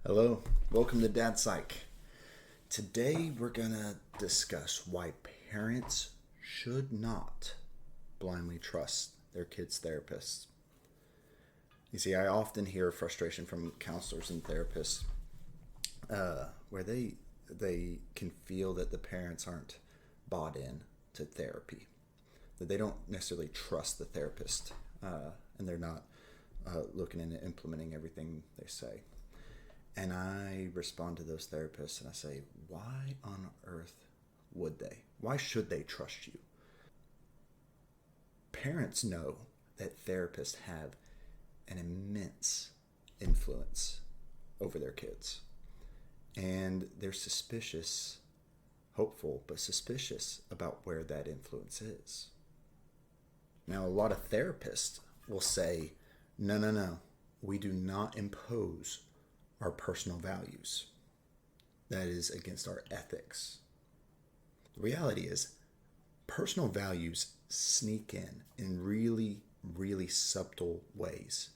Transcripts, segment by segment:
Hello, welcome to Dad Psych. Today we're gonna discuss why parents should not blindly trust their kids' therapists. You see, I often hear frustration from counselors and therapists where they can feel that the parents aren't bought in to therapy, that they don't necessarily trust the therapist, and they're not looking into implementing everything they say. And I respond to those therapists and I say, why on earth would they? Why should they trust you? Parents know that therapists have an immense influence over their kids. And they're suspicious, hopeful, but suspicious about where that influence is. Now, a lot of therapists will say, no, we do not impose our personal values. That is against our ethics. The reality is, personal values sneak in really subtle ways,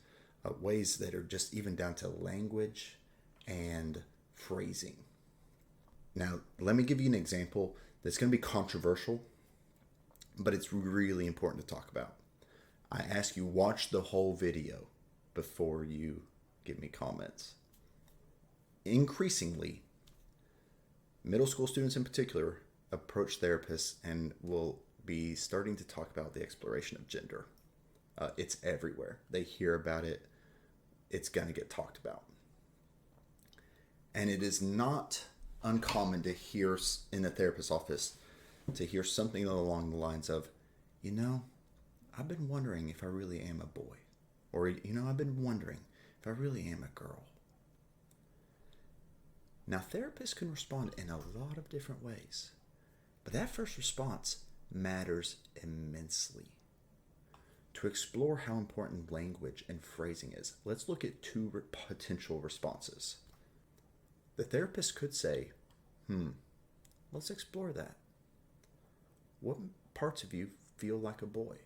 ways that are just even down to language and phrasing. Now, let me give you an example that's going to be controversial, but it's really important to talk about. I ask you, watch the whole video before you give me comments. Increasingly, middle school students in particular approach therapists and will be starting to talk about the exploration of gender. It's everywhere. They hear about it. It's going to get talked about. And it is not uncommon to hear in a therapist's office, to hear something along the lines of, I've been wondering if I really am a boy. Or, I've been wondering if I really am a girl. Now, therapists can respond in a lot of different ways, but that first response matters immensely. To explore how important language and phrasing is, let's look at two potential responses. The therapist could say, let's explore that. What parts of you feel like a boy?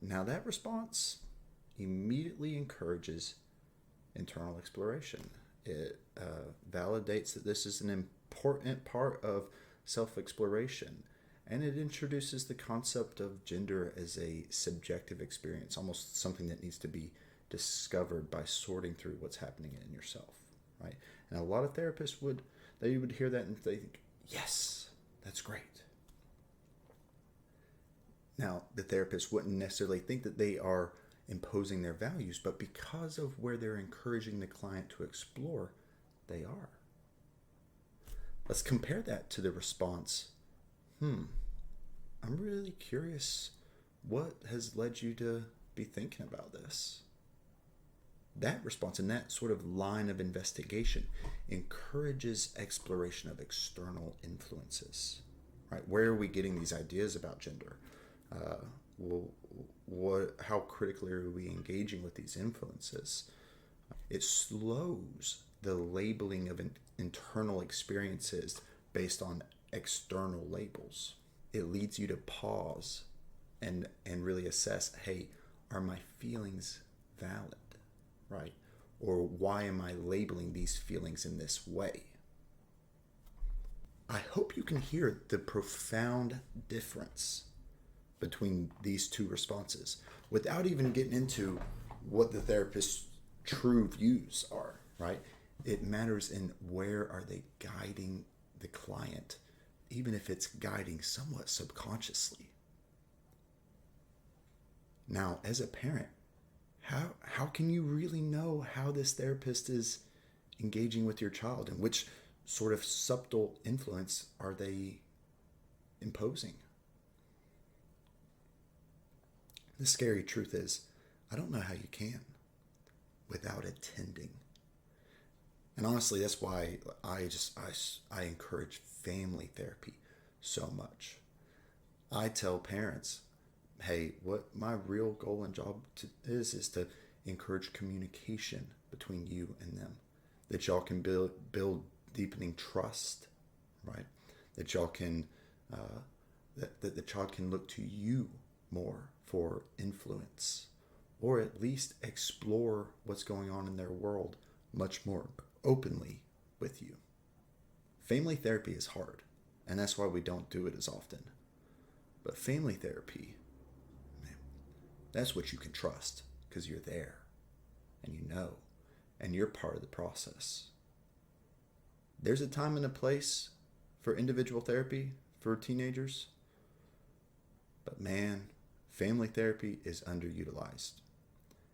Now, that response immediately encourages internal exploration. It validates that this is an important part of self-exploration, and it introduces the concept of gender as a subjective experience, almost something that needs to be discovered by sorting through what's happening in yourself, right? And a lot of therapists would hear that and they think, yes, that's great. Now, the therapist wouldn't necessarily think that they are imposing their values, but because of where they're encouraging the client to explore, they are. Let's compare that to the response, I'm really curious what has led you to be thinking about this. That response and that sort of line of investigation encourages exploration of external influences, right? Where are we getting these ideas about gender? How critically are we engaging with these influences? It slows the labeling of internal experiences based on external labels. It leads you to pause and really assess, hey, are my feelings valid, right? Or why am I labeling these feelings in this way? I hope you can hear the profound difference between these two responses without even getting into what the therapist's true views are, right? It matters in where are they guiding the client, even if it's guiding somewhat subconsciously. Now, as a parent, how can you really know how this therapist is engaging with your child and which sort of subtle influence are they imposing? The scary truth is, I don't know how you can without attending. And honestly, that's why I encourage family therapy so much. I tell parents, hey, what my real goal and job is to encourage communication between you and them, that y'all can build deepening trust, right? That y'all can that the child can look to you more for influence, or at least explore what's going on in their world much more openly with you. Family therapy is hard, and that's why we don't do it as often. But family therapy, man, that's what you can trust because you're there and you know, and you're part of the process. There's a time and a place for individual therapy for teenagers, but man, family therapy is underutilized.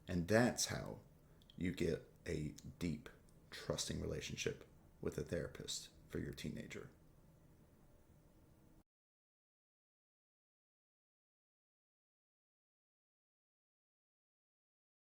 And that's how you get a deep, trusting relationship with a therapist for your teenager.